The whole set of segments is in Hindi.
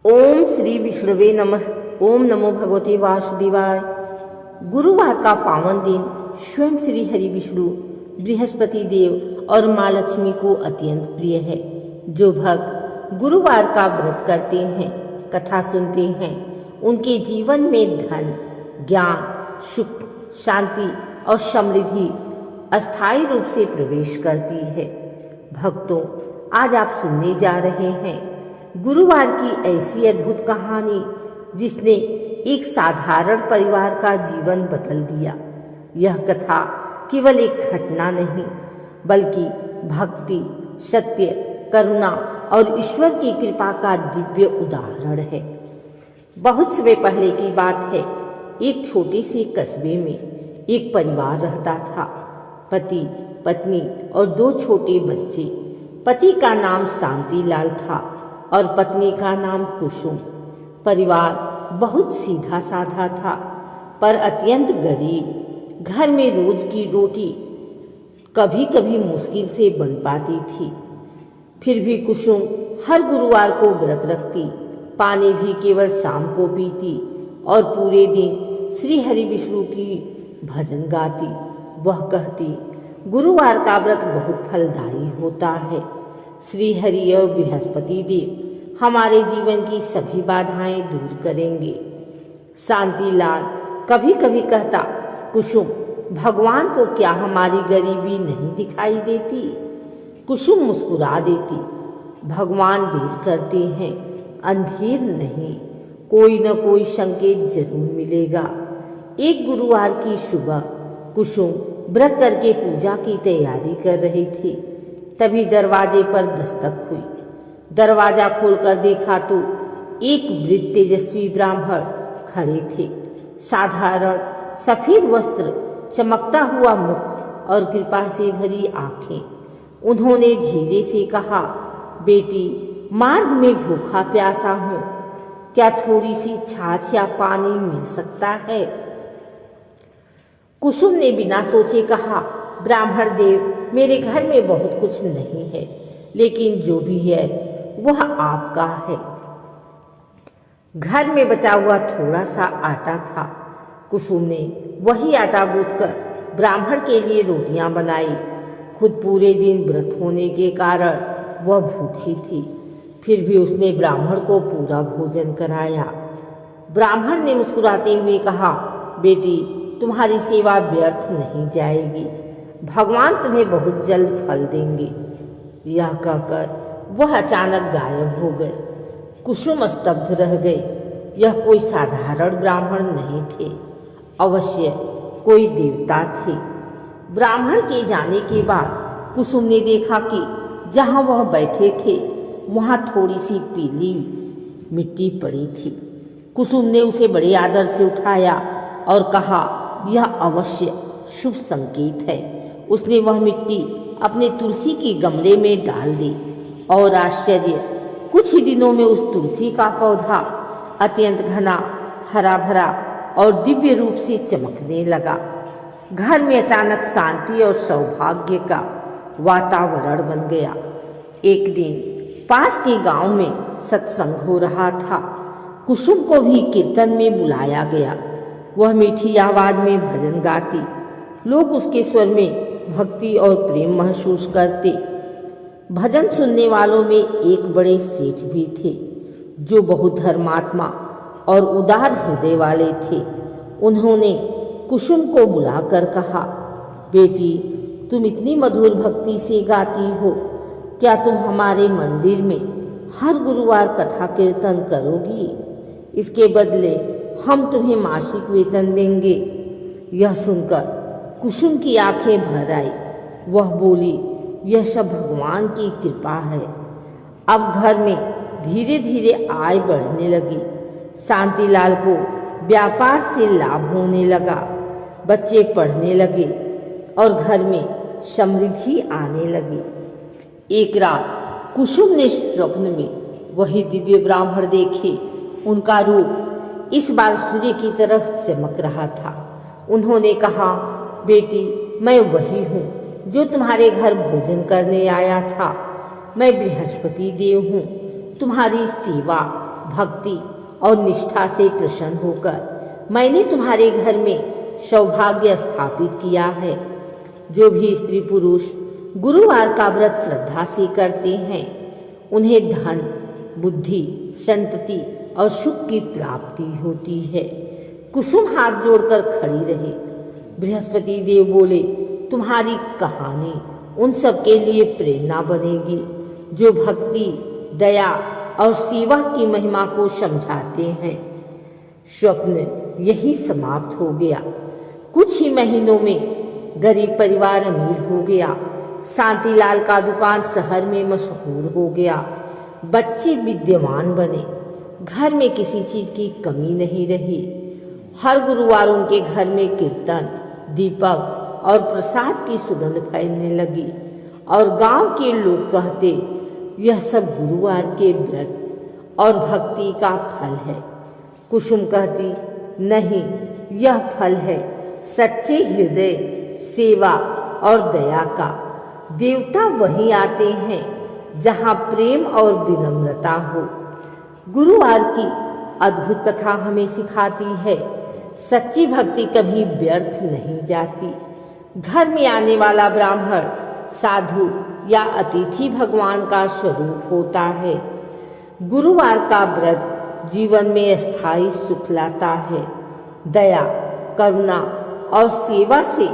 ओम श्री विष्णुवे नमः। ओम नमो भगवते वासुदेवाय। गुरुवार का पावन दिन स्वयं श्री हरि विष्णु, बृहस्पति देव और माँ लक्ष्मी को अत्यंत प्रिय है। जो भक्त गुरुवार का व्रत करते हैं, कथा सुनते हैं, उनके जीवन में धन, ज्ञान, सुख, शांति और समृद्धि अस्थायी रूप से प्रवेश करती है। भक्तों, आज आप सुनने जा रहे हैं गुरुवार की ऐसी अद्भुत कहानी जिसने एक साधारण परिवार का जीवन बदल दिया। यह कथा केवल एक घटना नहीं, बल्कि भक्ति, सत्य, करुणा और ईश्वर की कृपा का दिव्य उदाहरण है। बहुत समय पहले की बात है। एक छोटे से कस्बे में एक परिवार रहता था। पति, पत्नी और दो छोटे बच्चे। पति का नाम शांतिलाल था और पत्नी का नाम कुसुम। परिवार बहुत सीधा साधा था, पर अत्यंत गरीब। घर में रोज की रोटी कभी कभी मुश्किल से बन पाती थी। फिर भी कुसुम हर गुरुवार को व्रत रखती, पानी भी केवल शाम को पीती और पूरे दिन श्री हरि विष्णु की भजन गाती। वह कहती, गुरुवार का व्रत बहुत फलदायी होता है। श्री हरि और बृहस्पति देव हमारे जीवन की सभी बाधाएं दूर करेंगे। शांतिलाल कभी कभी कहता, कुसुम, भगवान को क्या हमारी गरीबी नहीं दिखाई देती? कुसुम मुस्कुरा देती, भगवान देर करते हैं, अंधेर नहीं, कोई न कोई संकेत जरूर मिलेगा। एक गुरुवार की सुबह कुसुम व्रत करके पूजा की तैयारी कर रही थी। तभी दरवाजे पर दस्तक हुई। दरवाजा खोलकर देखा तो एक वृद्ध तेजस्वी ब्राह्मण खड़े थे। साधारण सफेद वस्त्र, चमकता हुआ मुख और कृपा से भरी आंखें। उन्होंने धीरे से कहा, बेटी, मार्ग में भूखा प्यासा हूँ, क्या थोड़ी सी छाछ या पानी मिल सकता है? कुसुम ने बिना सोचे कहा, ब्राह्मण देव, मेरे घर में बहुत कुछ नहीं है, लेकिन जो भी है वह आपका है। घर में बचा हुआ थोड़ा सा आटा था। कुसुम ने वही आटा गूंथकर ब्राह्मण के लिए रोटियां बनाई। खुद पूरे दिन व्रत होने के कारण वह भूखी थी, फिर भी उसने ब्राह्मण को पूरा भोजन कराया। ब्राह्मण ने मुस्कुराते हुए कहा, बेटी, तुम्हारी सेवा व्यर्थ नहीं जाएगी, भगवान तुम्हें बहुत जल्द फल देंगे। यह कहकर वह अचानक गायब हो गए। कुसुम स्तब्ध रह गई। यह कोई साधारण ब्राह्मण नहीं थे, अवश्य कोई देवता थे। ब्राह्मण के जाने के बाद कुसुम ने देखा कि जहाँ वह बैठे थे वहाँ थोड़ी सी पीली मिट्टी पड़ी थी। कुसुम ने उसे बड़े आदर से उठाया और कहा, यह अवश्य शुभ संकेत है। उसने वह मिट्टी अपने तुलसी के गमले में डाल दी और आश्चर्य, कुछ ही दिनों में उस तुलसी का पौधा अत्यंत घना, हरा भरा और दिव्य रूप से चमकने लगा। घर में अचानक शांति और सौभाग्य का वातावरण बन गया। एक दिन पास के गांव में सत्संग हो रहा था। कुसुम को भी कीर्तन में बुलाया गया। वह मीठी आवाज में भजन गाती। लोग उसके स्वर में भक्ति और प्रेम महसूस करते। भजन सुनने वालों में एक बड़े सेठ भी थे, जो बहुत धर्मात्मा और उदार हृदय वाले थे। उन्होंने कुसुम को बुलाकर कहा, बेटी, तुम इतनी मधुर भक्ति से गाती हो, क्या तुम हमारे मंदिर में हर गुरुवार कथा कीर्तन करोगी? इसके बदले हम तुम्हें मासिक वेतन देंगे। यह सुनकर कुसुम की आंखें भर आई। वह बोली, यह सब भगवान की कृपा है। अब घर में धीरे धीरे आय बढ़ने लगी। शांतिलाल को व्यापार से लाभ होने लगा। बच्चे पढ़ने लगे और घर में समृद्धि आने लगी। एक रात कुसुम ने स्वप्न में वही दिव्य ब्राह्मण देखे। उनका रूप इस बार सूर्य की तरह चमक रहा था। उन्होंने कहा, बेटी, मैं वही हूँ जो तुम्हारे घर भोजन करने आया था। मैं बृहस्पति देव हूँ, तुम्हारी सेवा भक्ति और निष्ठा से प्रसन्न होकर मैंने तुम्हारे घर में सौभाग्य स्थापित किया है। जो भी स्त्री पुरुष गुरुवार का व्रत श्रद्धा से करते हैं उन्हें धन, बुद्धि, संतति और सुख की प्राप्ति होती है। कुसुम हाथ जोड़कर खड़ी रहे। बृहस्पति देव बोले, तुम्हारी कहानी उन सब के लिए प्रेरणा बनेगी जो भक्ति, दया और सेवा की महिमा को समझाते हैं। स्वप्न यही समाप्त हो गया। कुछ ही महीनों में गरीब परिवार अमीर हो गया। शांतिलाल का दुकान शहर में मशहूर हो गया। बच्चे विद्वान बने। घर में किसी चीज की कमी नहीं रही। हर गुरुवार उनके घर में कीर्तन, दीपक और प्रसाद की सुगंध फैलने लगी और गांव के लोग कहते, यह सब गुरुवार के व्रत और भक्ति का फल है। कुसुम कहती, नहीं, यह फल है सच्चे हृदय, सेवा और दया का। देवता वहीं आते हैं जहाँ प्रेम और विनम्रता हो। गुरुवार की अद्भुत कथा हमें सिखाती है, सच्ची भक्ति कभी व्यर्थ नहीं जाती। घर में आने वाला ब्राह्मण, साधु या अतिथि भगवान का स्वरूप होता है। गुरुवार का व्रत जीवन में स्थायी सुख लाता है। दया, करुणा और सेवा से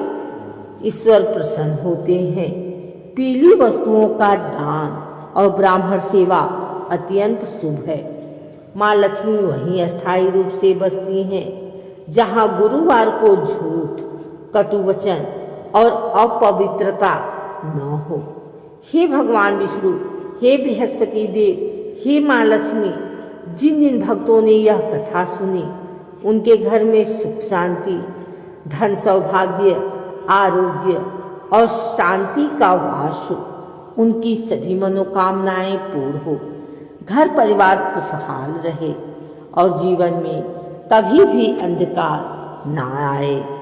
ईश्वर प्रसन्न होते हैं। पीली वस्तुओं का दान और ब्राह्मण सेवा अत्यंत शुभ है। माँ लक्ष्मी वहीं अस्थायी रूप से बसती हैं जहाँ गुरुवार को झूठ, कटु वचन और अपवित्रता न हो। हे भगवान विष्णु, हे बृहस्पति देव, हे माँ लक्ष्मी, जिन जिन भक्तों ने यह कथा सुनी उनके घर में सुख शांति, धन सौभाग्य, आरोग्य और शांति का वास हो। उनकी सभी मनोकामनाएं पूर्ण हो। घर परिवार खुशहाल रहे और जीवन में कभी भी अंधकार न आए।